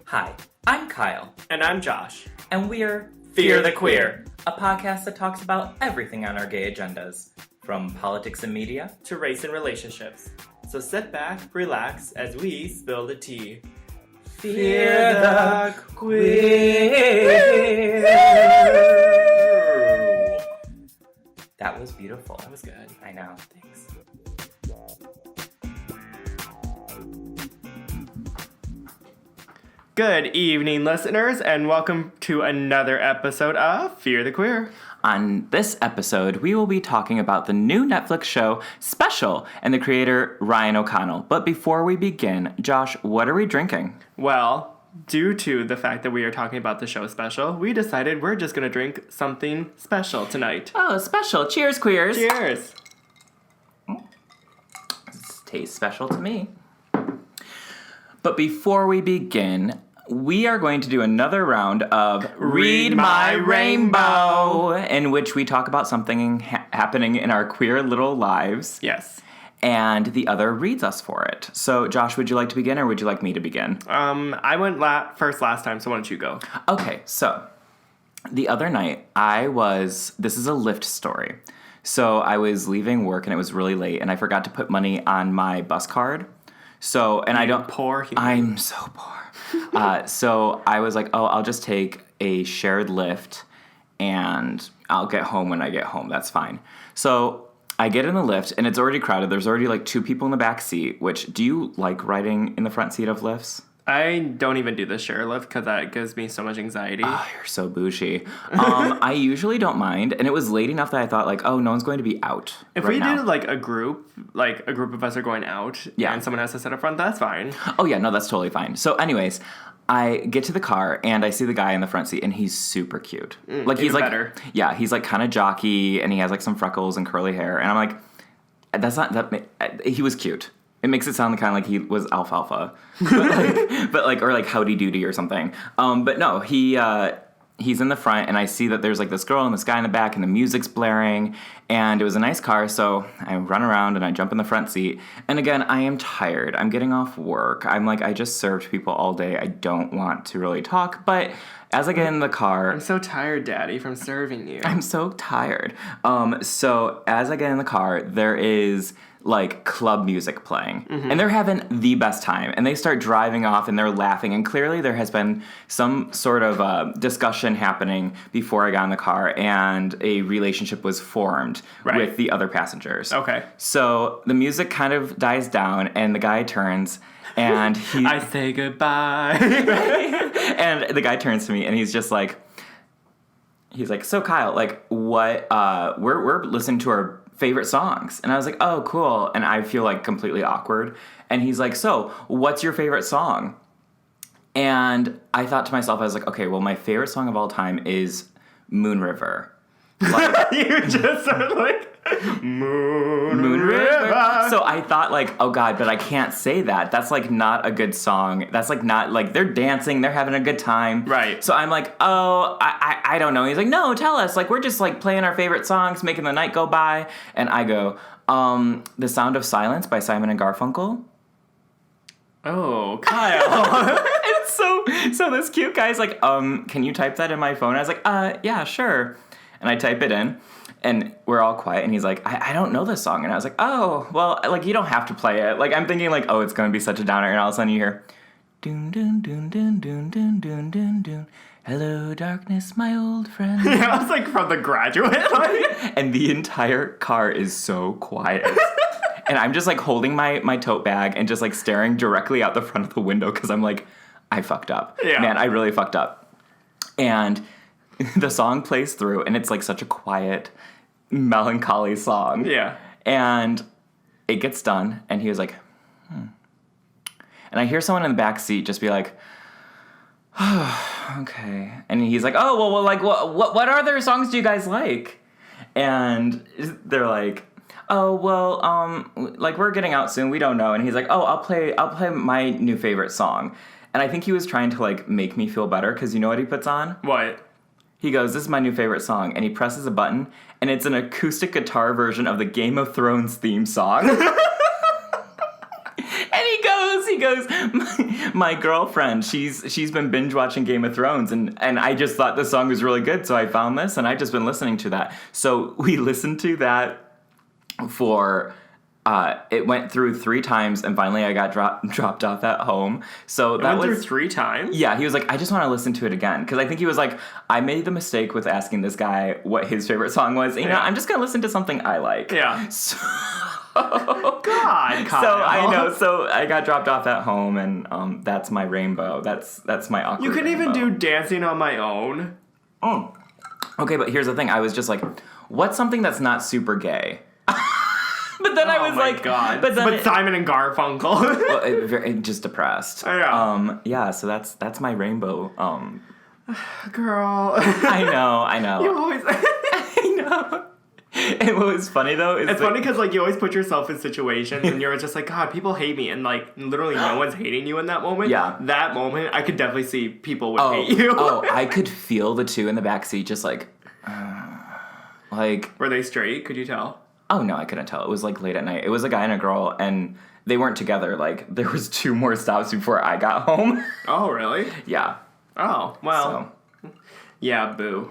Hi, I'm Kyle. And I'm Josh. And we're Fear the Queer, a podcast that talks about everything on our gay agendas, from politics and media to race and relationships. So sit back, relax, as we spill the tea. Fear the Queer. That was beautiful. That was good. I know. Thanks. Good evening, listeners, and welcome to another episode of Fear the Queer. On this episode, we will be talking about the new Netflix show, Special, and the creator, Ryan O'Connell. But before we begin, Josh, what are we drinking? Well, due to the fact that we are talking about the show Special, we decided we're just going to drink something special tonight. Oh, special. Cheers, queers. Cheers. This tastes special to me. But before we begin, we are going to do another round of Read My Rainbow, in which we talk about something happening in our queer little lives. Yes. And the other reads us for it. So, Josh, would you like to begin or would you like me to begin? I went first last time, so why don't you go? Okay, so the other night this is a Lyft story. So I was leaving work and it was really late and I forgot to put money on my bus card. So, and Poor human. I'm so poor. So I was like, I'll just take a shared Lyft and I'll get home when I get home. That's fine. So I get in the Lyft and it's already crowded. There's already like two people in the back seat, which, do you like riding in the front seat of Lyfts? I don't even do the share Lyft because that gives me so much anxiety. Oh, you're so bougie. I usually don't mind, and it was late enough that I thought, like, oh, no one's going to be out If right we now. did, like a group of us are going out, Yeah. and someone has to sit up front, that's fine. Oh, yeah, no, that's totally fine. So, anyways, I get to the car, and I see the guy in the front seat, and he's super cute. Like, he's even like, better. Yeah, he's like kind of jockey, and he has like some freckles and curly hair, and I'm like, he was cute. It makes it sound kind of like he was alfalfa, or like howdy doody or something. But no, he's in the front, and I see that there's like this girl and this guy in the back, and the music's blaring, and it was a nice car, so I run around and I jump in the front seat. And again, I am tired. I'm getting off work. I'm like, I just served people all day. I don't want to really talk, but as I get in the car... I'm so tired, Daddy, from serving you. I'm so tired. So as I get in the car, there is like club music playing, and they're having the best time, and they start driving off and they're laughing, and clearly there has been some sort of discussion happening before I got in the car, and a relationship was formed with the other passengers. Okay. So the music kind of dies down, and the guy turns, and he... I say goodbye. And the guy turns to me, and he's like, so Kyle, like, what, we're listening to our favorite songs. And I was like, oh, cool. And I feel like completely awkward. And he's like, so what's your favorite song? And I thought to myself, I was like, okay, well, my favorite song of all time is Moon River. Like, You just said like, Moon River. So I thought like, oh God, but I can't say that. That's like not a good song. That's like not like, they're dancing, they're having a good time. Right. So I'm like, oh, I don't know. He's like, no, tell us. Like, we're just like playing our favorite songs, making the night go by. And I go, The Sound of Silence by Simon and Garfunkel. Oh, Kyle. And so this cute guy's like, can you type that in my phone? I was like, yeah, sure. And I type it in, and we're all quiet, and he's like, I don't know this song. And I was like, oh, well, like, you don't have to play it. Like, I'm thinking, like, oh, it's going to be such a downer, and all of a sudden you hear, doon, doon, doon, doon, doon, doon, doon, doon, doon. Hello, darkness, my old friend. Yeah, I was like from The Graduate. And the entire car is so quiet. And I'm just, like, holding my tote bag and just, like, staring directly out the front of the window, because I'm like, I fucked up. Yeah. Man, I really fucked up. And the song plays through, and it's like such a quiet, melancholy song. Yeah. And it gets done, and he was like, And I hear someone in the back seat just be like, oh, okay. And he's like, oh, well, like, what other songs do you guys like? And they're like, oh, well, like, we're getting out soon, we don't know. And he's like, oh, I'll play my new favorite song. And I think he was trying to, like, make me feel better, because you know what he puts on? What? He goes, this is my new favorite song, and he presses a button, and it's an acoustic guitar version of the Game of Thrones theme song. And he He goes, my girlfriend, she's been binge watching Game of Thrones, and I just thought this song was really good, so I found this, and I've just been listening to that. So we listened to that for... it went through 3 times, and finally I got dropped off at home. So that went through 3 times? Yeah, he was like, I just want to listen to it again. Because I think he was like, I made the mistake with asking this guy what his favorite song was. And, I'm just going to listen to something I like. Yeah. So... God, Kyle. So I know. So I got dropped off at home, and that's my rainbow. That's my awkward You can rainbow. even do Dancing on My Own. Oh. Okay, but here's the thing. I was just like, what's something that's not super gay? But then I was like, God. But then Simon and Garfunkel. well, just depressed. Yeah. Yeah. So that's my rainbow. Girl. I know. You always. I know. And what was funny though is it's funny because like you always put yourself in situations and you're just like, God, people hate me, and like literally no one's hating you in that moment. Yeah. That moment, I could definitely see people would hate you. I could feel the 2 in the backseat just like. Were they straight? Could you tell? Oh, no, I couldn't tell. It was, like, late at night. It was a guy and a girl, and they weren't together. Like, there was 2 more stops before I got home. Oh, really? Yeah. Oh, well. So. Yeah, boo.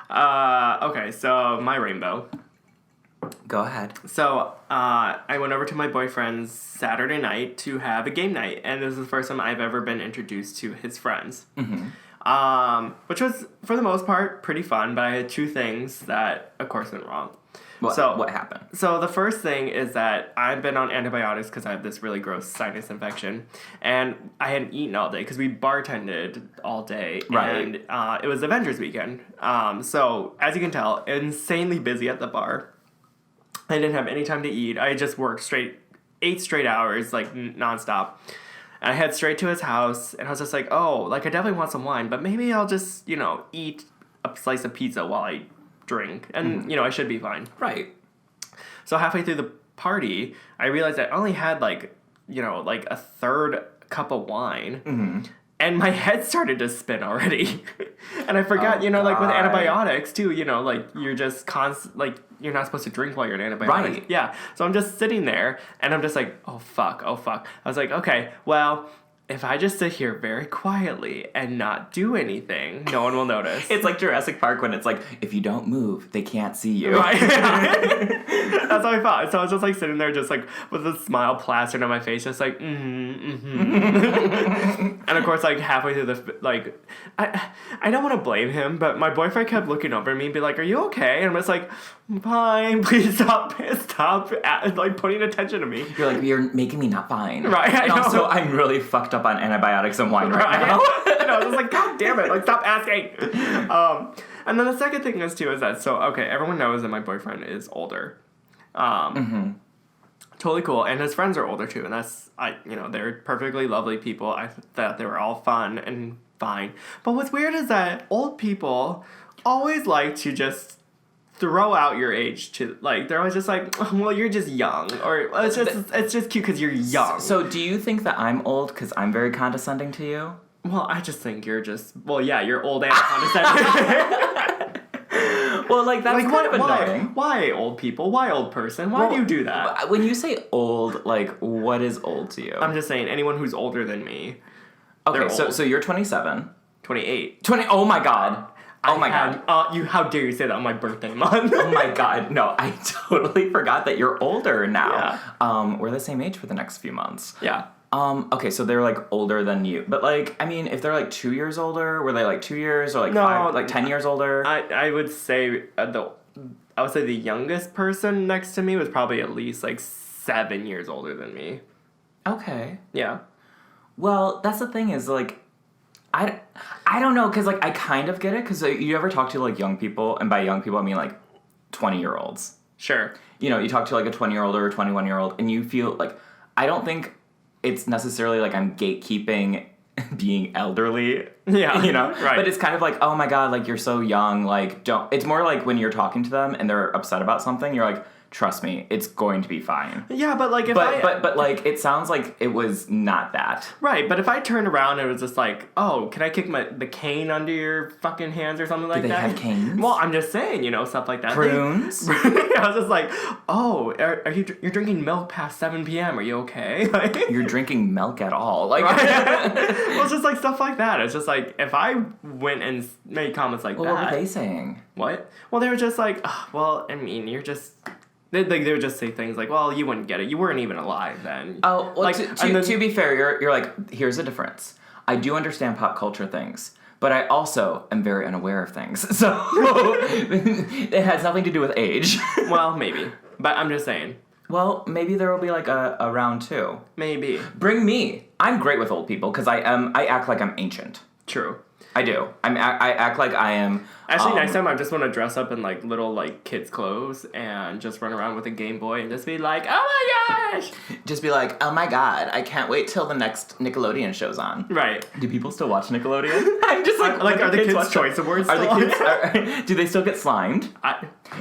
Okay, so my rainbow. Go ahead. So, I went over to my boyfriend's Saturday night to have a game night, and this is the first time I've ever been introduced to his friends. Mm-hmm. Which was, for the most part, pretty fun, but I had 2 things that, of course, went wrong. What happened? So the first thing is that I've been on antibiotics because I have this really gross sinus infection, and I hadn't eaten all day because we bartended all day, right. And it was Avengers weekend. So, as you can tell, insanely busy at the bar. I didn't have any time to eat. I just worked 8 straight hours, like, nonstop. And I head straight to his house, and I was just like, oh, like, I definitely want some wine, but maybe I'll just, eat a slice of pizza while I drink. And, I should be fine. Right. So halfway through the party, I realized I only had, like a third cup of wine. Mm-hmm. And my head started to spin already. And I forgot, like, with antibiotics, too, like, you're just you're not supposed to drink while you're on antibiotics. Right. Yeah. So I'm just sitting there, and I'm just like, oh, fuck. I was like, okay, well, if I just sit here very quietly and not do anything, no one will notice. It's like Jurassic Park when it's like, if you don't move, they can't see you. Right. That's what I thought. So I was just like sitting there just like with a smile plastered on my face, just like, And of course, like halfway through I don't want to blame him, but my boyfriend kept looking over at me and be like, are you okay? And I'm just like, fine, please stop like putting attention to me. You're like, you're making me not fine. Right. And also, I'm really fucked up on antibiotics and wine right now. And I was just like, God damn it, like, stop asking. And then the second thing is, too, is that, so, okay, everyone knows that my boyfriend is older. Totally cool. And his friends are older, too. And they're perfectly lovely people. I thought they were all fun and fine. But what's weird is that old people always like to just throw out your age to, like, they're always just like, well, you're just young, or it's just cute because you're young. So do you think that I'm old because I'm very condescending to you? Well, I just think you're just, well, yeah, you're old and condescending. Well, like, that's kind of annoying. Why old people? Why old person? Why do you do that? When you say old, like, what is old to you? I'm just saying anyone who's older than me. Okay, so you're 27. 28. 20, oh my god. Oh my god. How dare you say that on my birthday month? Oh my god. No, I totally forgot that you're older now. Yeah. We're the same age for the next few months. Yeah. Okay, so they're, like, older than you. But, like, I mean, if they're, like, 2 years older, were they, like, 2 years or, like, 5, like, 10 years older? I would say the youngest person next to me was probably at least, like, 7 years older than me. Okay. Yeah. Well, that's the thing is, like, I don't know, because, like, I kind of get it, because you ever talk to, like, young people, and by young people, I mean, like, 20-year-olds. Sure. You talk to, like, a 20-year-old or a 21-year-old, and you feel, like, I don't think it's necessarily, like, I'm gatekeeping being elderly. Yeah. Right. But it's kind of like, oh, my God, like, you're so young, like, don't... It's more like when you're talking to them, and they're upset about something, you're like, trust me, it's going to be fine. Yeah, but like if But like it sounds like it was not that. Right, but if I turned around and it was just like, oh, can I kick the cane under your fucking hands or something like Do they that? have canes? Well, I'm just saying, stuff like that. Prunes? I was just like, oh, you're drinking milk past 7 p.m. Are you okay? Like, You're drinking milk at all. Like, well, it's just like stuff like that. It's just like if I went and made comments like that. What were they saying? What? Well, they were just like, oh, well, I mean, you're just. They would just say things like, well, you wouldn't get it. You weren't even alive then. Oh, well, like, to be fair, you're like, here's the difference. I do understand pop culture things, but I also am very unaware of things. So it has nothing to do with age. Well, maybe. But I'm just saying. Well, maybe there will be like a round 2. Maybe. Bring me. I'm great with old people because I act like I'm ancient. True. I do. I act like I am. Actually, next time I just want to dress up in like little like kids' clothes and just run around with a Game Boy and just be like, oh my gosh! Just be like, oh my god, I can't wait till the next Nickelodeon show's on. Right. Do people still watch Nickelodeon? I'm just like, are the Kids' Choice Awards still on? Do they still get slimed?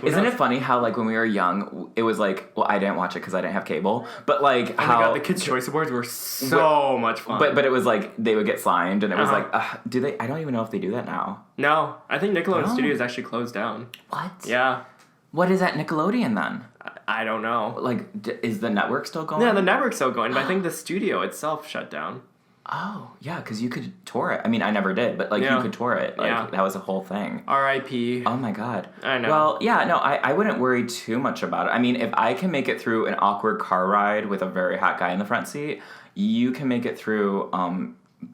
Isn't it funny how like when we were young, it was like, well, I didn't watch it because I didn't have cable, but like oh how my god, the Kids' Choice Awards were so much fun. But it was like they would get slimed, and it was like, do they? I don't even know if they do that now. No, I think Nickelodeon Studios actually closed down. What? Yeah. What is at Nickelodeon then? I don't know. Like, is the network still going? Yeah, the network's still going, but I think the studio itself shut down. Oh, yeah, because you could tour it. I mean, I never did, but, like, you could tour it. Like, that was a whole thing. R.I.P. Oh, my God. I know. Well, yeah, no, I wouldn't worry too much about it. I mean, if I can make it through an awkward car ride with a very hot guy in the front seat, you can make it through,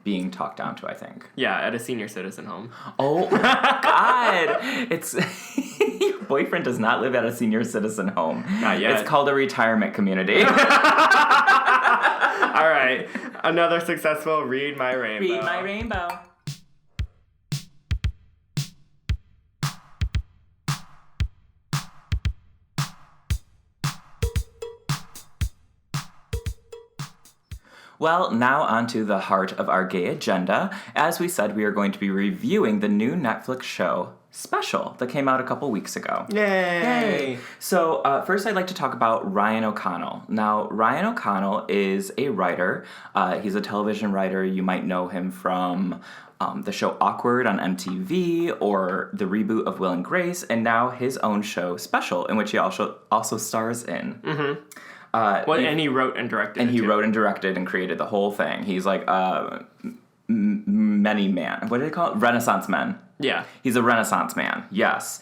being talked down to, I think. Yeah, at a senior citizen home. Oh, my God. It's... Your boyfriend does not live at a senior citizen home. Not yet. It's called a retirement community. All right. Another successful Read My Rainbow. Read My Rainbow. Well, now on to the heart of our gay agenda. As we said, we are going to be reviewing the new Netflix show, Special, that came out a couple weeks ago. Yay! So, first I'd like to talk about Ryan O'Connell. Now, Ryan O'Connell is a writer. He's a television writer. You might know him from the show Awkward on MTV or the reboot of Will and Grace, and now his own show, Special, in which he also stars in. Mm-hmm. And he wrote and directed. And he wrote and directed and created the whole thing. He's like many man. What do they call it? Renaissance man. Yeah. He's a Renaissance man. Yes.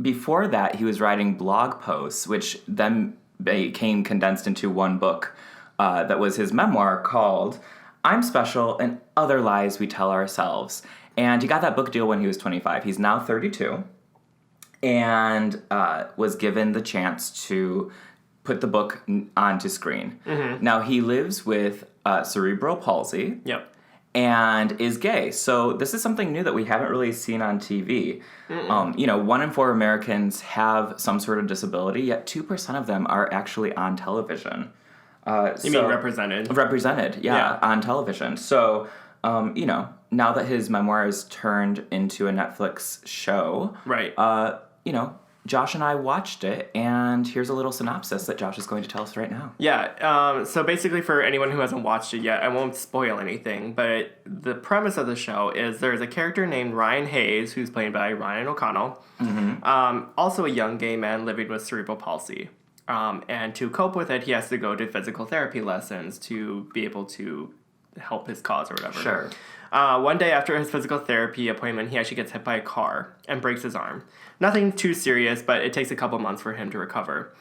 Before that, he was writing blog posts, which then became condensed into one book that was his memoir called I'm Special and Other Lies We Tell Ourselves. And he got that book deal when he was 25. He's now 32 and was given the chance to put the book onto screen. Mm-hmm. Now, he lives with cerebral palsy. Yep. And is gay. So this is something new that we haven't really seen on TV. 1 in 4 Americans have some sort of disability, yet 2% of them are actually on television. You mean represented? Represented, yeah, on television. So, now that his memoir is turned into a Netflix show, right? Josh and I watched it, and here's a little synopsis that Josh is going to tell us right now. Yeah, so basically for anyone who hasn't watched it yet, I won't spoil anything, but the premise of the show is there's a character named Ryan Hayes, who's played by Ryan O'Connell, also a young gay man living with cerebral palsy. And to cope with it, he has to go to physical therapy lessons to be able to help his cause or whatever. Sure. One day after his physical therapy appointment, he actually gets hit by a car and breaks his arm. Nothing too serious, but it takes a couple months for him to recover.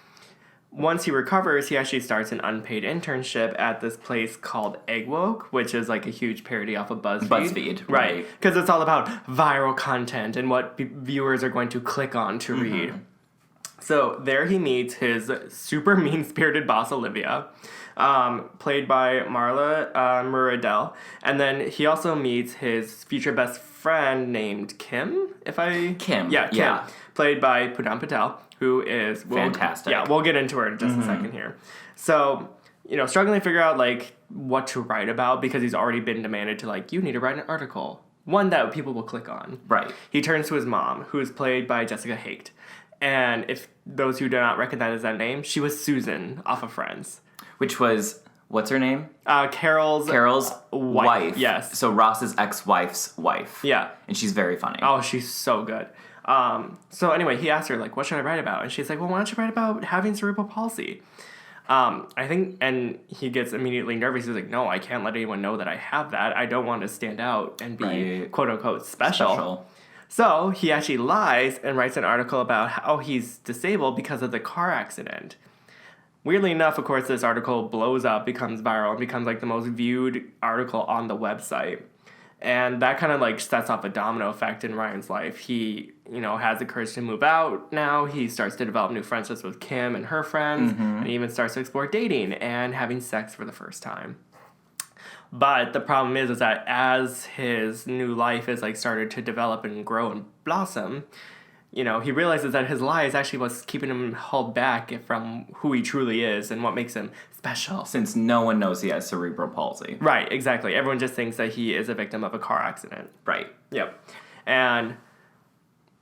Once he recovers, he actually starts an unpaid internship at this place called Egg Woke, which is like a huge parody off of BuzzFeed. BuzzFeed, right? Because it's all about viral content and what viewers are going to click on to read. So there he meets his super mean-spirited boss, Olivia, played by Marla Muradell. And then he also meets his future best friend named Kim, Kim. Yeah, Kim. Played by Poojan Patel, who is... Fantastic. Yeah, we'll get into her in just a second here. So, struggling to figure out, what to write about because he's already been demanded to, you need to write an article. One that people will click on. Right. He turns to his mom, who is played by Jessica Haight. And if those who do not recognize that name, she was Susan off of Friends. Which was, what's her name? Carol's wife. Yes. So Ross's ex-wife's wife. Yeah. And she's very funny. Oh, she's so good. So anyway, he asked her, like, what should I write about? And she's like, well, why don't you write about having cerebral palsy? I think, and he gets immediately nervous. He's like, no, I can't let anyone know that I have that. I don't want to stand out and be quote unquote special. So he actually lies and writes an article about how he's disabled because of the car accident. Weirdly enough, of course, this article blows up, becomes viral, and becomes like the most viewed article on the website. And that kind of like sets off a domino effect in Ryan's life. He, has the courage to move out now. He starts to develop new friendships with Kim and her friends, and he even starts to explore dating and having sex for the first time. But the problem is that as his new life is like started to develop and grow and blossom, he realizes that his lie is actually what's keeping him held back from who he truly is and what makes him special. Since no one knows he has cerebral palsy. Right, exactly. Everyone just thinks that he is a victim of a car accident. Right. Yep. And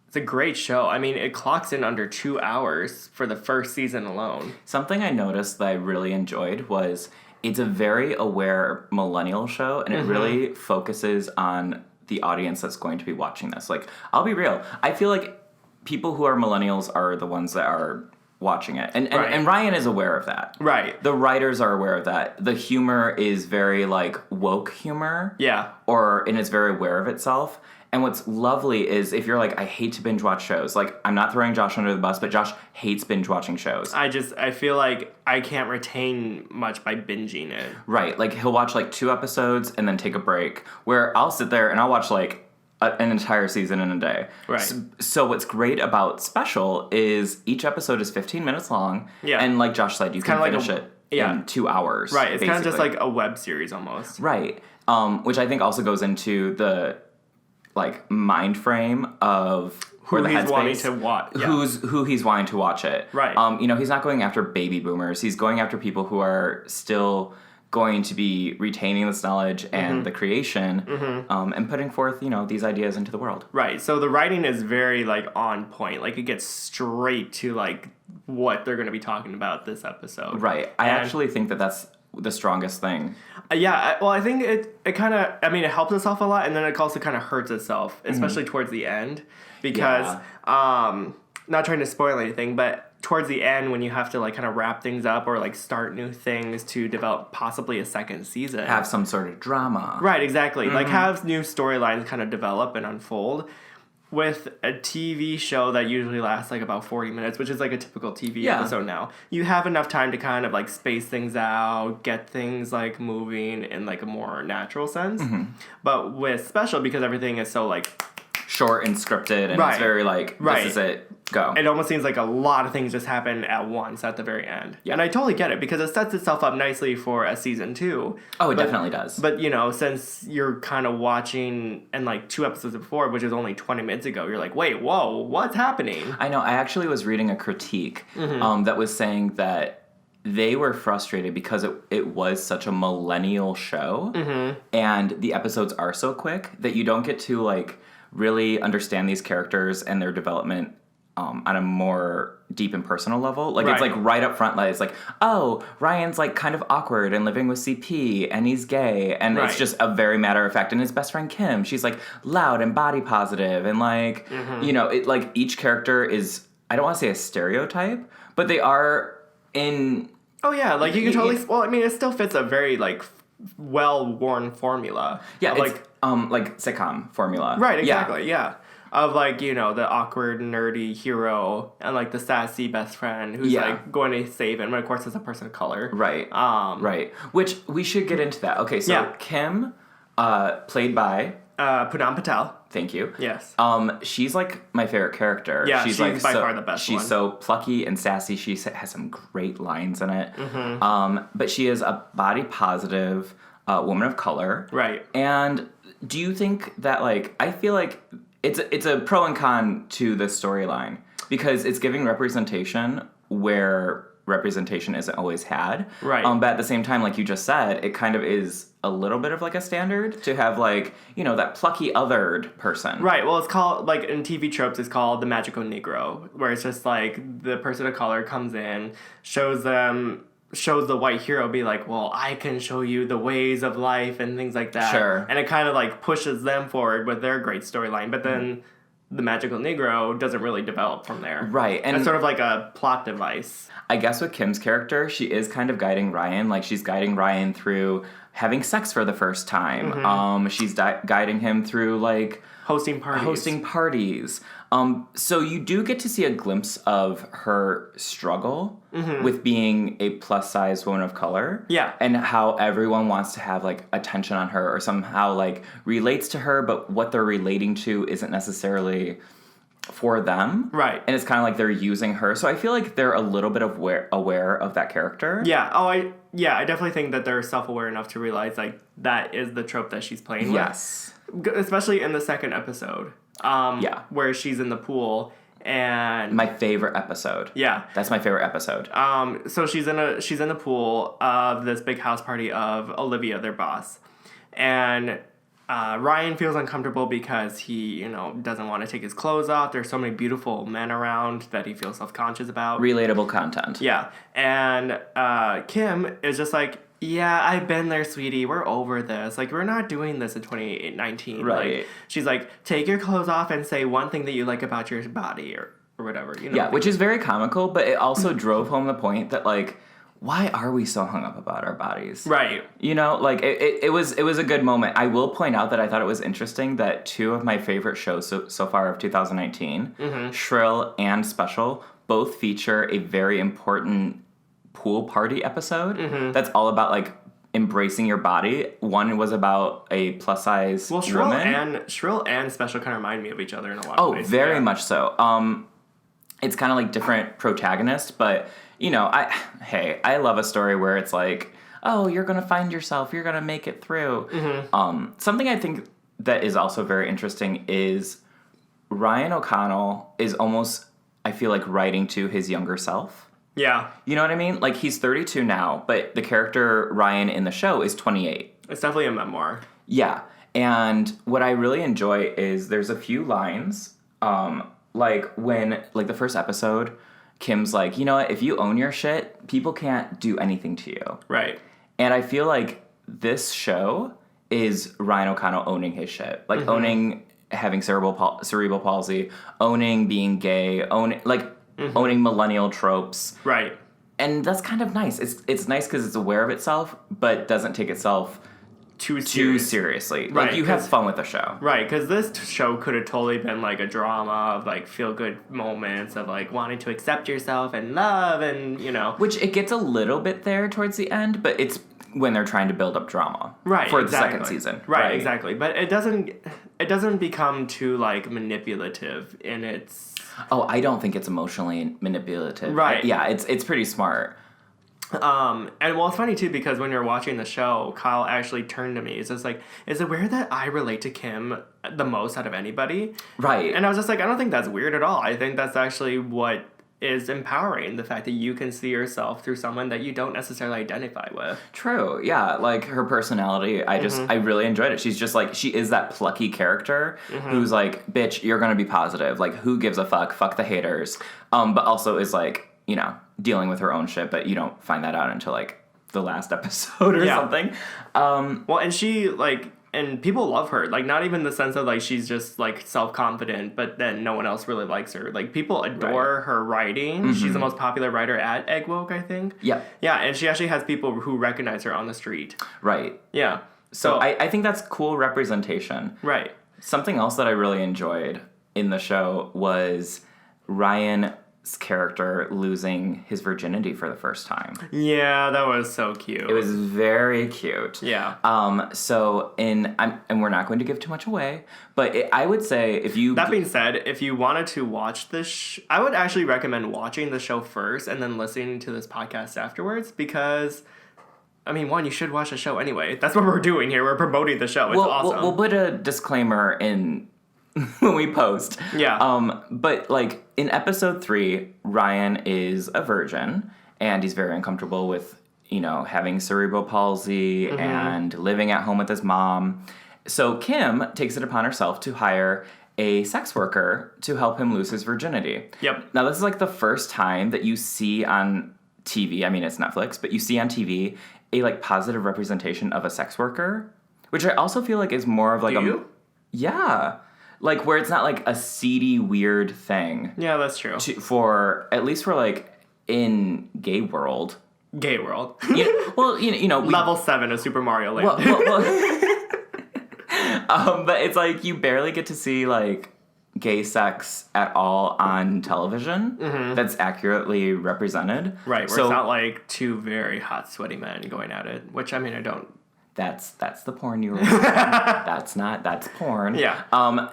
it's a great show. I mean, it clocks in under 2 hours for the first season alone. Something I noticed that I really enjoyed was it's a very aware millennial show, and it really focuses on the audience that's going to be watching this. Like, I'll be real. I feel like people who are millennials are the ones that are watching it. And Ryan is aware of that. Right. The writers are aware of that. The humor is very, like, woke humor. Yeah. And it's very aware of itself. And what's lovely is if you're like, I hate to binge watch shows. Like, I'm not throwing Josh under the bus, but Josh hates binge watching shows. I feel like I can't retain much by binging it. Right. Like, he'll watch, like, 2 episodes and then take a break. Where I'll sit there and I'll watch, like, an entire season in a day. Right. So what's great about Special is each episode is 15 minutes long. Yeah. And like Josh said, you can finish it in 2 hours. Right. It's kind of just like a web series almost. Right. Which I think also goes into the like mind frame of who he's wanting to watch. Yeah. Who he's wanting to watch it. Right. He's not going after baby boomers. He's going after people who are still going to be retaining this knowledge and the creation and putting forth, these ideas into the world. Right. So the writing is very, like, on point. Like, it gets straight to, like, what they're going to be talking about this episode. Right. I actually think that that's the strongest thing. I think it kind of, it helps itself a lot, and then it also kind of hurts itself, especially towards the end. Because, not trying to spoil anything, but towards the end when you have to like kind of wrap things up or like start new things to develop possibly a second season. Have some sort of drama. Right, exactly. Like have new storylines kind of develop and unfold. With a TV show that usually lasts like about 40 minutes, which is like a typical TV episode now, you have enough time to kind of like space things out, get things like moving in like a more natural sense. But with Special, because everything is so like short and scripted and it's very like, this is it, go. It almost seems like a lot of things just happen at once at the very end. Yeah. And I totally get it because it sets itself up nicely for a season 2. Oh, it definitely does. But, since you're kind of watching and like 2 episodes before, which is only 20 minutes ago, you're like, wait, whoa, what's happening? I know. I actually was reading a critique that was saying that they were frustrated because it was such a millennial show and the episodes are so quick that you don't get to like really understand these characters and their development on a more deep and personal level. Like, it's like right up front, like, it's like, oh, Ryan's like kind of awkward and living with CP and he's gay. And it's just a very matter of fact. And his best friend Kim, she's like loud and body positive. And like, it like each character is, I don't want to say a stereotype, but they are in... Oh yeah, like you can totally... Well, it still fits a very like well-worn formula. Yeah, it's like sitcom formula. Right, exactly, yeah. Of like, the awkward, nerdy hero and like the sassy best friend who's like going to save him. And of course, it's a person of color. Right. Right. Which we should get into that. Okay, so Kim, played by Poonam Patel. Thank you. Yes. She's like my favorite character. Yeah, she's like by far the best she's one. so plucky and sassy. She has some great lines in it. But she is a body positive woman of color. Right. And do you think that like, I feel like it's a pro and con to this storyline because it's giving representation where representation isn't always had. Right. But at the same time, like you just said, it kind of is a little bit of like a standard to have like, you know, that plucky othered person. Right. Well, it's called, like, in TV tropes, it's called the magical Negro, where it's just like the person of color comes in, shows the white hero be like, well, I can show you the ways of life and things like that. Sure. And it kind of like pushes them forward with their great storyline. But then the magical Negro doesn't really develop from there. Right. And it's sort of like a plot device. I guess with Kim's character, she is kind of guiding Ryan. Like, she's guiding Ryan through having sex for the first time. She's guiding him through, like... Hosting parties. So you do get to see a glimpse of her struggle with being a plus-size woman of color. Yeah. And how everyone wants to have, like, attention on her or somehow, like, relates to her, but what they're relating to isn't necessarily... for them. Right. And it's kind of like they're using her. So I feel like they're a little bit of aware of that character. Yeah. I definitely think that they're self-aware enough to realize, like, that is the trope that she's playing Yes. with. Especially in the second episode. Where she's in the pool and... My favorite episode. Yeah. That's my favorite episode. So she's in the pool of this big house party of Olivia, their boss. And... Ryan feels uncomfortable because he, doesn't want to take his clothes off. There's so many beautiful men around that he feels self-conscious about. Relatable content. Yeah. And Kim is just like, yeah, I've been there, sweetie. We're over this. Like, we're not doing this in 2019. Right. Like, she's like, take your clothes off and say one thing that you like about your body or whatever. Yeah, which is very comical, but it also drove home the point that, like, why are we so hung up about our bodies? Right. Like, it was a good moment. I will point out that I thought it was interesting that two of my favorite shows so far of 2019, Shrill and Special, both feature a very important pool party episode that's all about, like, embracing your body. One was about a plus-size woman. Shrill and Special kind of remind me of each other in a lot of ways. Oh, very much so. It's kind of like different protagonists, but... I love a story where it's like, oh, you're going to find yourself, you're going to make it through. Something I think that is also very interesting is Ryan O'Connell is almost, I feel like, writing to his younger self. Yeah. You know what I mean? Like, he's 32 now, but the character Ryan in the show is 28. It's definitely a memoir. Yeah. And what I really enjoy is there's a few lines, like when, like, the first episode... Kim's like, you know what, if you own your shit, people can't do anything to you. Right. And I feel like this show is Ryan O'Connell owning his shit. Like, owning having cerebral palsy, owning being gay, owning millennial tropes. Right. And that's kind of nice. It's nice because it's aware of itself, but doesn't take itself too seriously. Right, like, you have fun with the show. Right, because this show could have totally been like a drama of like feel-good moments of like wanting to accept yourself and love and, Which it gets a little bit there towards the end, but it's when they're trying to build up drama. Right, for exactly. the second season. Right, exactly. But it doesn't become too like manipulative in its... Oh, I don't think it's emotionally manipulative. Right. It's pretty smart. And well, it's funny too because when you're watching the show, Kyle actually turned to me. It's just like, is it weird that I relate to Kim the most out of anybody? Right. And I was just like, I don't think that's weird at all. I think that's actually what is empowering, the fact that you can see yourself through someone that you don't necessarily identify with. True. Yeah. Like, her personality, I really enjoyed it. She's just like, she is that plucky character who's like, bitch, you're gonna be positive. Like, who gives a fuck? Fuck the haters. But also is like, dealing with her own shit, but you don't find that out until, like, the last episode or something. Well, and she, like, and people love her. Like, not even the sense of, like, she's just, like, self-confident, but then no one else really likes her. Like, people adore her writing. She's the most popular writer at Egg Woke, I think. Yeah. Yeah, and she actually has people who recognize her on the street. Right. Yeah. So I think that's cool representation. Right. Something else that I really enjoyed in the show was Ryan's character losing his virginity for the first time. Yeah, that was so cute. It was very cute. Yeah. So and we're not going to give too much away, but I would say if you... That being said, if you wanted to watch this, I would actually recommend watching the show first and then listening to this podcast afterwards because... I mean, one, you should watch the show anyway. That's what we're doing here. We're promoting the show. It's awesome. We'll put a disclaimer in when we post. Yeah. But, like, in episode 3, Ryan is a virgin, and he's very uncomfortable with, having cerebral palsy and living at home with his mom. So Kim takes it upon herself to hire a sex worker to help him lose his virginity. Yep. Now, this is like the first time that you see on TV, I mean, it's Netflix, but you see on TV a like positive representation of a sex worker, which I also feel like is more of like yeah, like where it's not like a seedy, weird thing. Yeah, that's true. At least for like in gay world. Gay world. Level 7 of Super Mario Land. But it's like you barely get to see like gay sex at all on television that's accurately represented. Right, where it's not like two very hot, sweaty men going at it, which, I mean, I don't... That's the porn you were that's porn. Yeah.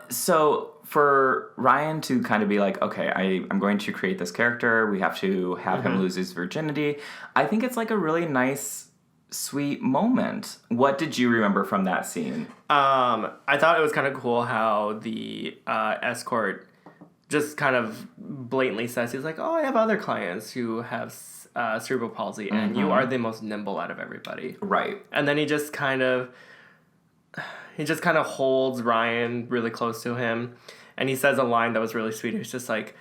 So for Ryan to kind of be like, okay, I'm going to create this character, we have to have him lose his virginity, I think it's like a really nice, sweet moment. What did you remember from that scene? I thought it was kind of cool how the escort just kind of blatantly says, he's like, oh, I have other clients who have cerebral palsy, and you are the most nimble out of everybody. Right. And then he just kind of holds Ryan really close to him, and he says a line that was really sweet. He's just like,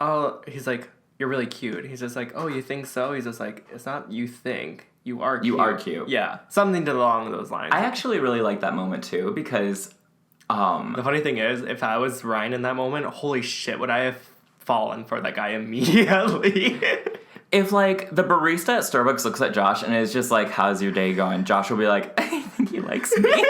oh, he's like, you're really cute. He's just like, oh, you think so? He's just like, it's not you think. You are cute. You are cute. Yeah. Something along those lines. I actually really like that moment, too, because... the funny thing is, if I was Ryan in that moment, holy shit, would I have fallen for that guy immediately? If, like, the barista at Starbucks looks at Josh and is just like, how's your day going? Josh will be like, I think he likes me.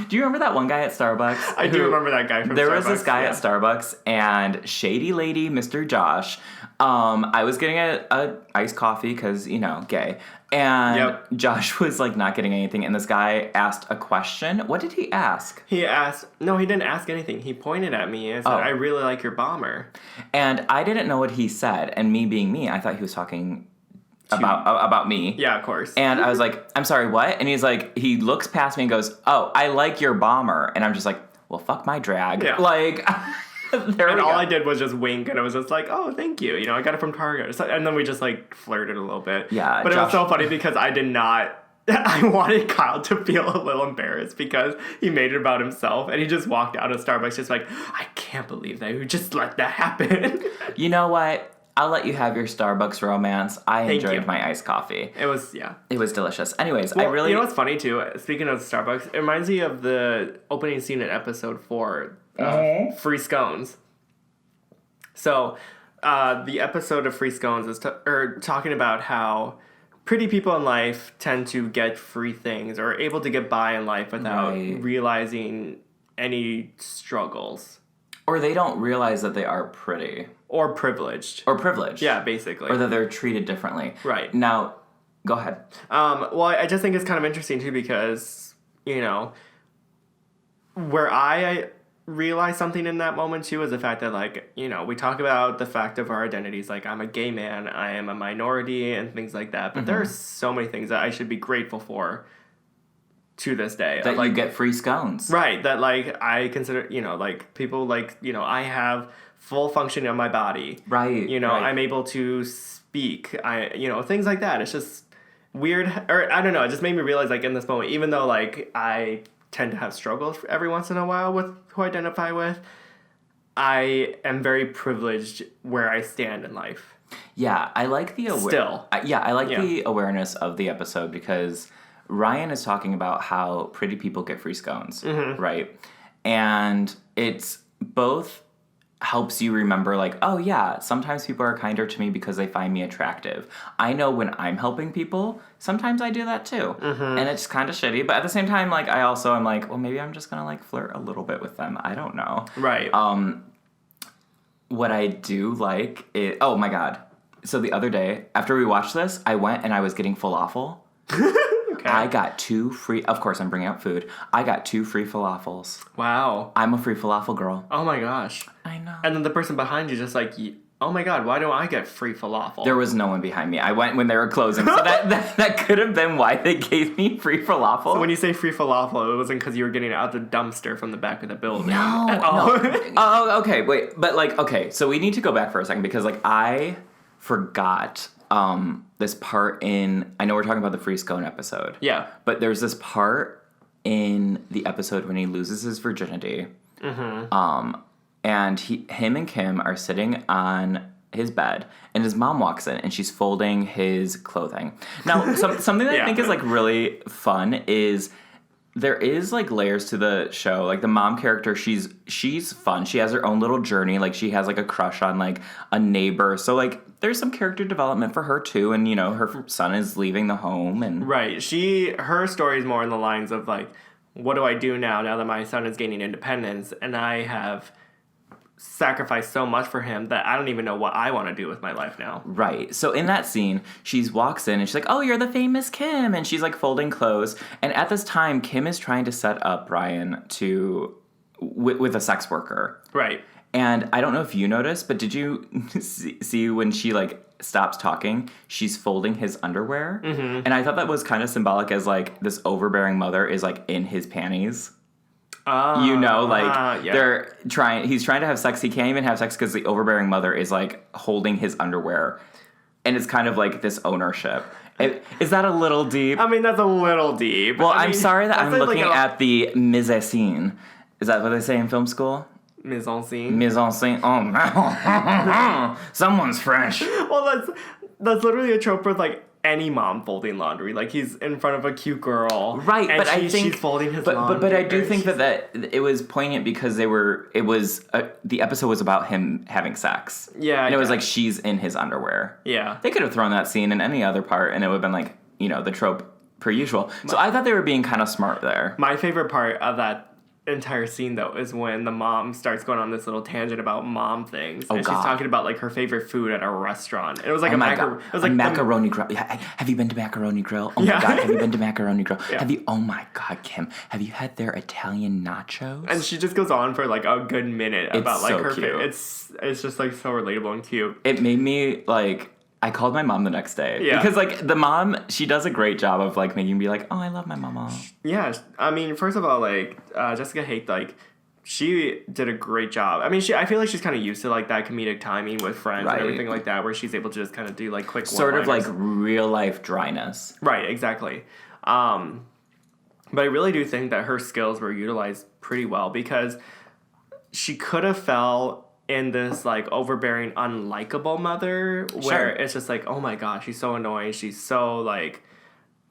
Do you remember that one guy at Starbucks? I do remember that guy from Starbucks. There was this guy at Starbucks, and shady lady Mr. Josh. I was getting a iced coffee because, gay. And Josh was, like, not getting anything. And this guy asked a question. What did he ask? No, he didn't ask anything. He pointed at me and said, I really like your bomber. And I didn't know what he said. And me being me, I thought he was talking about me. Yeah, of course. And I was like, I'm sorry, what? And he's like, he looks past me and goes, oh, I like your bomber. And I'm just like, well, fuck my drag. Yeah. Like... And all I did was just wink, and I was just like, oh, thank you. I got it from Target. And then we just, like, flirted a little bit. Yeah. But Josh... it was so funny because I wanted Kyle to feel a little embarrassed because he made it about himself, and he just walked out of Starbucks just like, I can't believe that you just let that happen. You know what? I'll let you have your Starbucks romance. I enjoyed my iced coffee. It was delicious. Anyways, well, you know what's funny, too? Speaking of Starbucks, it reminds me of the opening scene in episode 4, Free Scones. So, the episode of Free Scones is talking about how pretty people in life tend to get free things or are able to get by in life without realizing any struggles. Or they don't realize that they are pretty. Or privileged. Yeah, basically. Or that they're treated differently. Right. Now, go ahead. Well, I just think it's kind of interesting, too, because, where I realized something in that moment, too, is the fact that, like, we talk about the fact of our identities, like, I'm a gay man, I am a minority, and things like that, but there are so many things that I should be grateful for to this day. That you get free scones. Right, that, like, I consider, like, people, like, I have full function of my body. Right, I'm able to speak, things like that. It's just weird, or I don't know, it just made me realize, like, in this moment, even though, like, I tend to have struggles every once in a while with who I identify with, I am very privileged where I stand in life. Yeah, I like the the awareness of the episode because Ryan is talking about how pretty people get free scones, right? And it's both helps you remember, like, oh yeah, sometimes people are kinder to me because they find me attractive. I know when I'm helping people, sometimes I do that too. And it's kind of shitty, but at the same time, like, I also am like, well, maybe I'm just gonna, like, flirt a little bit with them. I don't know. Right. What I do like is, oh my god. So the other day, after we watched this, I went and I was getting falafel. Okay. I got 2 free, of course I'm bringing up food, I got 2 free falafels. Wow. I'm a free falafel girl. Oh my gosh. I know. And then the person behind you just like, oh my god, why don't I get free falafel? There was no one behind me. I went when they were closing, so that could have been why they gave me free falafel. So when you say free falafel, it wasn't because you were getting it out the dumpster from the back of the building. No. Oh, okay, wait, but like, okay, so we need to go back for a second because, like, I forgot this part in, I know we're talking about the free scone episode. Yeah. But there's this part in the episode when he loses his virginity. And him and Kim are sitting on his bed, and his mom walks in, and she's folding his clothing. Now, something that I think is, like, really fun is there is, like, layers to the show. Like, the mom character, she's fun. She has her own little journey. Like, she has, like, a crush on, like, a neighbor. So, like, there's some character development for her, too. And, you know, her son is leaving the home. And Right. Her story is more in the lines of, like, what do I do now that my son is gaining independence, and I have sacrificed so much for him that I don't even know what I want to do with my life now. Right. So in that scene, she walks in and she's like, oh, you're the famous Kim. And she's like folding clothes. And at this time, Kim is trying to set up Brian with a sex worker. Right. And I don't know if you noticed, but did you see when she like stops talking, she's folding his underwear? Mm-hmm. And I thought that was kind of symbolic as like this overbearing mother is like in his panties. You know, like he's trying to have sex. He can't even have sex because the overbearing mother is like holding his underwear. And it's kind of like this ownership. Is that a little deep? I mean, that's a little deep. Well, I'm sorry that I'm looking at the mise en scene. Is that what they say in film school? Mise en scene. Mise en scene. Oh, no. Someone's French. Well, that's literally a trope with like any mom folding laundry. Like he's in front of a cute girl, right? And but I think she's folding his laundry. But I do think that it was poignant because the episode was about him having sex. Yeah, and it was like she's in his underwear. Yeah, they could have thrown that scene in any other part, and it would have been like the trope per usual. So I thought they were being kind of smart there. My favorite part of that entire scene though is when the mom starts going on this little tangent about mom things, and she's talking about like her favorite food at a restaurant. And it was like macaroni grill. Have you been to Macaroni Grill? Oh my god, have you been to Macaroni Grill? Yeah. Oh my god, Kim, have you had their Italian nachos? And she just goes on for like a good minute about like so her cute. It's just like so relatable and cute. It made me like, I called my mom the next day. Yeah. Because, like, the mom, she does a great job of, like, making me be like, oh, I love my mama. Yeah. I mean, first of all, like, Jessica Haight, like, she did a great job. I mean, I feel like she's kind of used to, like, that comedic timing with Friends and everything like that, where she's able to just kind of do, like, quick sort of, like, real-life dryness. Right, exactly. But I really do think that her skills were utilized pretty well, because she could have fell in this like overbearing, unlikable mother where it's just like, oh my gosh, she's so annoying, she's so like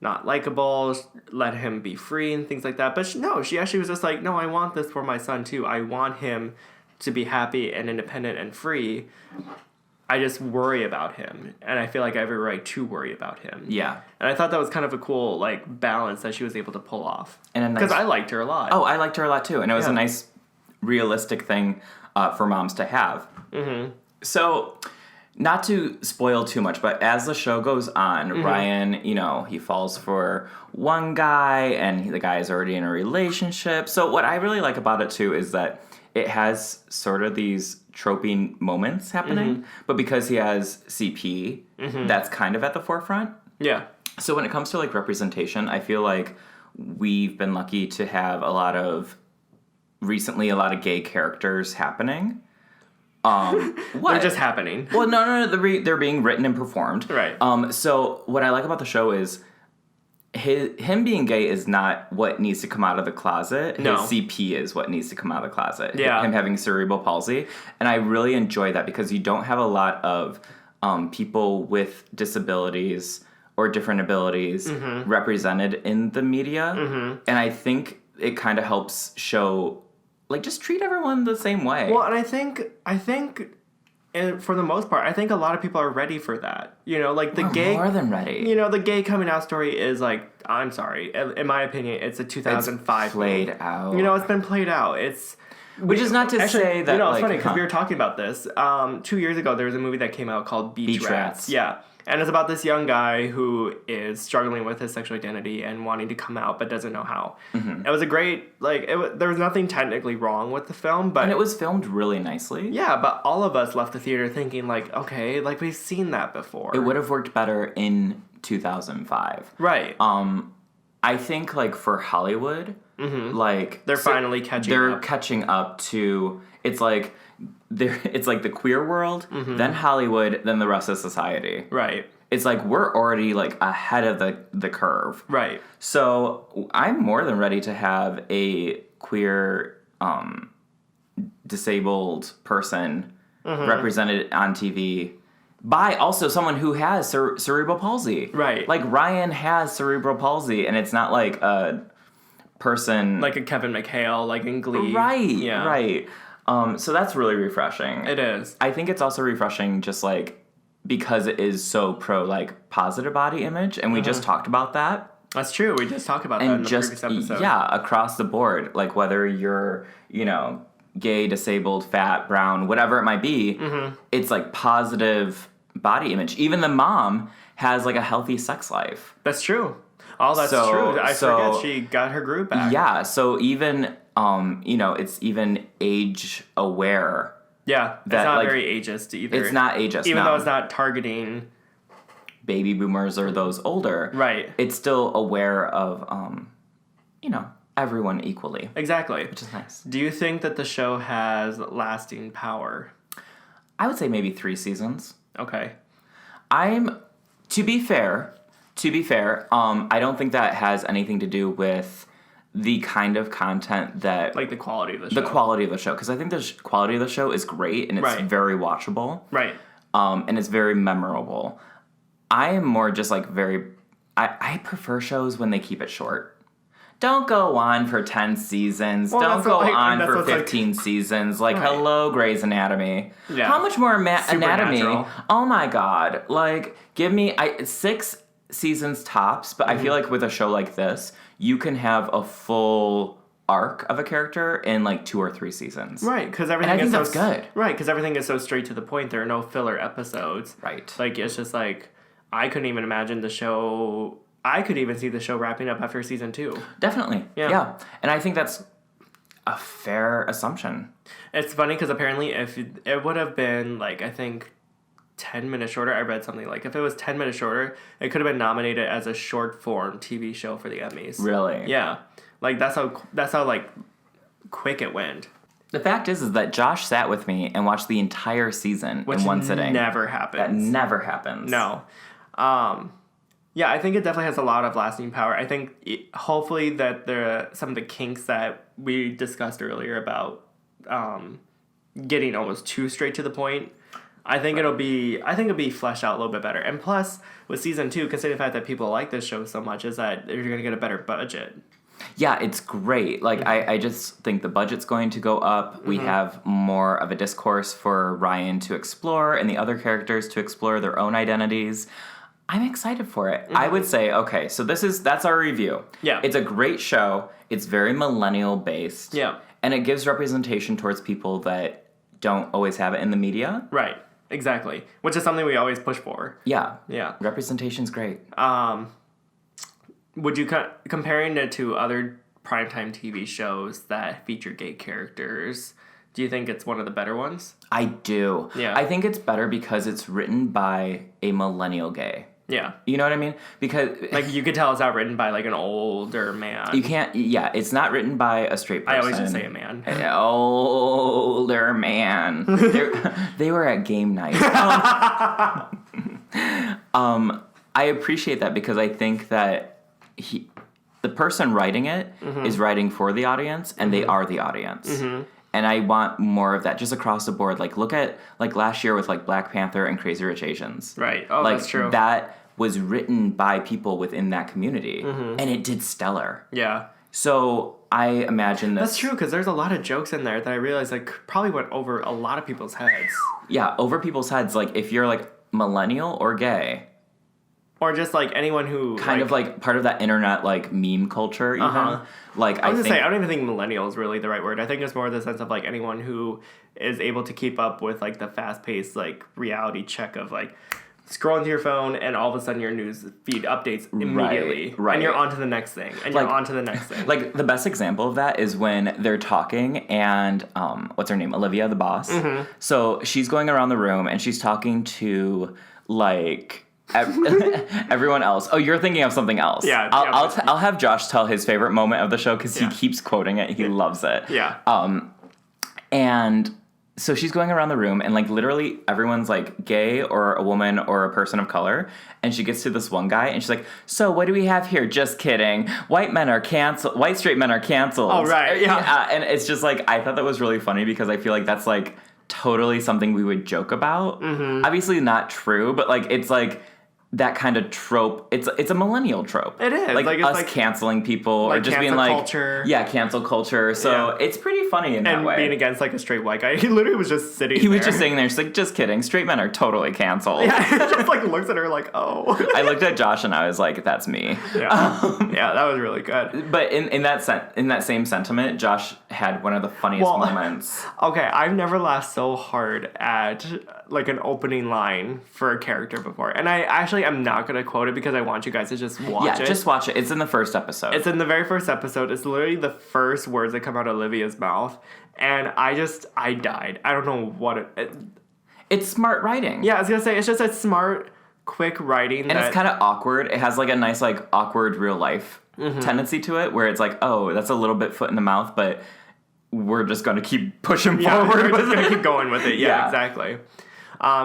not likable, let him be free and things like that. But she actually was just like, no, I want this for my son too. I want him to be happy and independent and free. I just worry about him, and I feel like I have a right to worry about him. Yeah. And I thought that was kind of a cool like balance that she was able to pull off. And because I liked her a lot. Oh, I liked her a lot too, and it was a nice, realistic thing for moms to have. Mm-hmm. So, not to spoil too much, but as the show goes on, Ryan, he falls for one guy, and the guy is already in a relationship. So what I really like about it too is that it has sort of these tropey moments happening, but because he has CP, that's kind of at the forefront. Yeah. So when it comes to like representation, I feel like we've been lucky to have a lot of gay characters happening. What? They're just happening. Well, no, they're being written and performed. Right. So what I like about the show is him being gay is not what needs to come out of the closet. No. His CP is what needs to come out of the closet. Yeah. Him having cerebral palsy. And I really enjoy that because you don't have a lot of people with disabilities or different abilities represented in the media. And I think it kind of helps show, like, just treat everyone the same way. Well, and I think, and for the most part, I think a lot of people are ready for that. Like the gay, more than ready. The gay coming out story is like, I'm sorry, in my opinion, it's a 2005 It's played out. It's been played out. Which is not to say that. It's funny because we were talking about this 2 years ago. There was a movie that came out called Beach Rats. Yeah. And it's about this young guy who is struggling with his sexual identity and wanting to come out but doesn't know how. It was a great, there was nothing technically wrong with the film, but... And it was filmed really nicely. Yeah, but all of us left the theater thinking, okay, we've seen that before. It would have worked better in 2005. Right. I think, for Hollywood, they're finally catching up. They're catching up to... It's like the queer world, then Hollywood, then the rest of society. Right. it's like we're already like ahead of the curve. Right. So I'm more than ready to have a queer disabled person represented on TV by also someone who has cerebral palsy. Right. Like Ryan has cerebral palsy, and it's not like a person Like a Kevin McHale, like in Glee. Right. Yeah. Right. So that's really refreshing. It is. I think it's also refreshing just like because it is so pro like positive body image, and we just talked about that. That's true. We just talked about that in the previous episode. Yeah, across the board, like whether you're, gay, disabled, fat, brown, whatever it might be, it's like positive body image. Even the mom has like a healthy sex life. That's true. Oh, that's true. I forget she got her groove back. Yeah, so even it's even age aware. Yeah, it's that, not like, very ageist either. It's not ageist, even though it's not targeting baby boomers or those older. Right. It's still aware of everyone equally. Exactly. Which is nice. Do you think that the show has lasting power? I would say maybe 3 seasons. Okay. To be fair, I don't think that has anything to do with the kind of content that... Like the quality of the show. The quality of the show. Because I think the quality of the show is great, and it's very watchable. Right. And it's very memorable. I am more just like I prefer shows when they keep it short. Don't go on for 10 seasons. Don't go on for 15 seasons. Like, hello, Grey's Anatomy. Yeah. How much more anatomy? Oh my god. Like, give me 6 seasons tops, but I feel like with a show like this, you can have a full arc of a character in like 2 or 3 seasons. Right, because everything is that's good. Right, because everything is so straight to the point. There are no filler episodes. Right. Like, it's just like, I couldn't even imagine the show... I could even see the show wrapping up after season 2. Definitely. Yeah. And I think that's a fair assumption. It's funny because apparently if it would have been, like, I think 10 minutes shorter, I read something like, if it was 10 minutes shorter, it could have been nominated as a short form TV show for the Emmys. Really? Yeah. Like, that's how like, quick it went. The fact is that Josh sat with me and watched the entire season in one sitting. Which never happens. That never happens. No. Yeah, I think it definitely has a lot of lasting power. I think hopefully that some of the kinks that we discussed earlier about getting almost too straight to the point, I think it'll be fleshed out a little bit better. And plus, with season 2, considering the fact that people like this show so much, is that you're going to get a better budget. Yeah, it's great. Like, I just think the budget's going to go up. We have more of a discourse for Ryan to explore and the other characters to explore their own identities. I'm excited for it. I would say, okay, so that's our review. Yeah. It's a great show. It's very millennial based. Yeah. And it gives representation towards people that don't always have it in the media. Right. Exactly. Which is something we always push for. Yeah. Yeah. Representation's great. Would you comparing it to other primetime TV shows that feature gay characters, do you think it's one of the better ones? I do. Yeah. I think it's better because it's written by a millennial gay. Yeah. You know what I mean? Because... Like, you could tell it's not written by, like, an older man. You can't... Yeah, it's not written by a straight person. I always just say a man. An older man. They were at game night. I appreciate that because I think that the person writing it is writing for the audience, and they are the audience. And I want more of that just across the board. Like, look at, like, last year with, like, Black Panther and Crazy Rich Asians. Right. Oh, like, that's true. That was written by people within that community. And it did stellar. Yeah. So I imagine this... That's true, because there's a lot of jokes in there that I realized, like, probably went over a lot of people's heads. Yeah, over people's heads. Like, if you're, like, millennial or gay... Or just, like, anyone who... Kind of, like, part of that internet, like, meme culture, even. Like, I was going to say, I don't even think millennial is really the right word. I think it's more the sense of, like, anyone who is able to keep up with, like, the fast-paced, like, reality check of, like, scrolling through your phone and all of a sudden your news feed updates immediately. Right. And you're on to the next thing. And you're on to the next thing. Like, the best example of that is when they're talking and, what's her name? Olivia, the boss. So she's going around the room and she's talking to, like... everyone else. Oh, you're thinking of something else. Yeah. I'll have Josh tell his favorite moment of the show because he keeps quoting it. He loves it. Yeah. And so she's going around the room and like literally everyone's like gay or a woman or a person of color, and she gets to this one guy and she's like, so what do we have here? Just kidding. White straight men are canceled. Oh, right. Yeah. And it's just like, I thought that was really funny because I feel like that's like totally something we would joke about. Mm-hmm. Obviously not true, but like it's like that kind of trope. It's a millennial trope. It is. Like it's us like canceling people or just being like culture. Yeah, cancel culture. So it's pretty funny in that way. And being against like a straight white guy. He literally was just sitting He was just sitting there, just like, just kidding. Straight men are totally canceled. Yeah, he just like looks at her like, oh. I looked at Josh and I was like, that's me. Yeah, yeah, that was really good. But in that same sentiment, Josh had one of the funniest moments. Okay, I've never laughed so hard at like an opening line for a character before. And I actually am not going to quote it because I want you guys to just watch it. Yeah, just watch it. It's in the first episode. It's in the very first episode. It's literally the first words that come out of Olivia's mouth. And I died. I don't know what it's smart writing. Yeah, I was going to say, it's just a smart, quick writing. And it's kind of awkward. It has like a nice, like, awkward real life tendency to it where it's like, oh, that's a little bit foot in the mouth, but we're just going to keep pushing forward. We're just going to keep going with it. Yeah, exactly.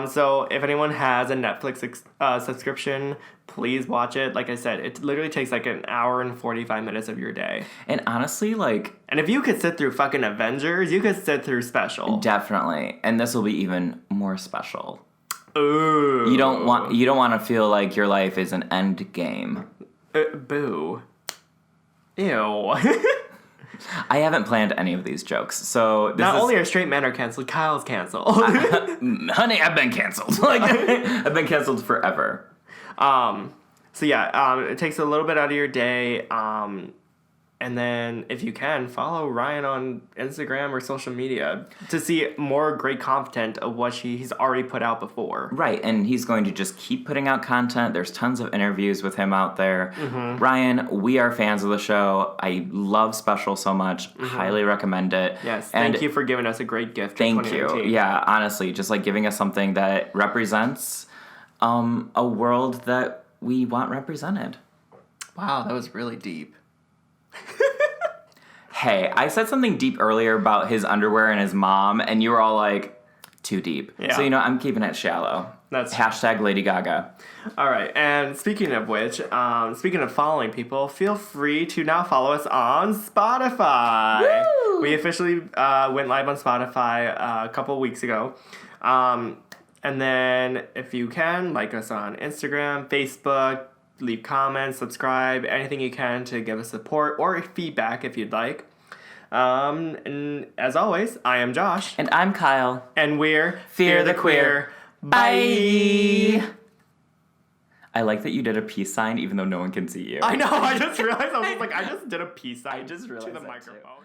So if anyone has a Netflix subscription, please watch it. Like I said, it literally takes like an hour and 45 minutes of your day. And honestly, like... And if you could sit through fucking Avengers, you could sit through Special. Definitely. And this will be even more special. Ooh. You don't want to feel like your life is an end game. Boo. Ew. I haven't planned any of these jokes, so not only are straight men are canceled, Kyle's canceled. Honey, I've been canceled. Like I've been canceled forever. So yeah, it takes a little bit out of your day. And then, if you can, follow Ryan on Instagram or social media to see more great content of what he's already put out before. Right, and he's going to just keep putting out content. There's tons of interviews with him out there. Mm-hmm. Ryan, we are fans of the show. I love Special so much. Mm-hmm. Highly recommend it. Yes, thank you for giving us a great gift. Thank you. Yeah, honestly, just like giving us something that represents a world that we want represented. Wow, that was really deep. Hey, I said something deep earlier about his underwear and his mom, and you were all like, too deep. Yeah. So, I'm keeping it shallow. That's # Lady Gaga. All right, and speaking of which, speaking of following people, feel free to now follow us on Spotify. Woo! We officially went live on Spotify a couple weeks ago. And then, if you can, like us on Instagram, Facebook, leave comments, subscribe, anything you can to give us support or feedback if you'd like. And as always, I am Josh. And I'm Kyle. And we're Fear the Queer. Bye! I like that you did a peace sign even though no one can see you. I know, I just realized, I was like, I just did a peace sign to the microphone.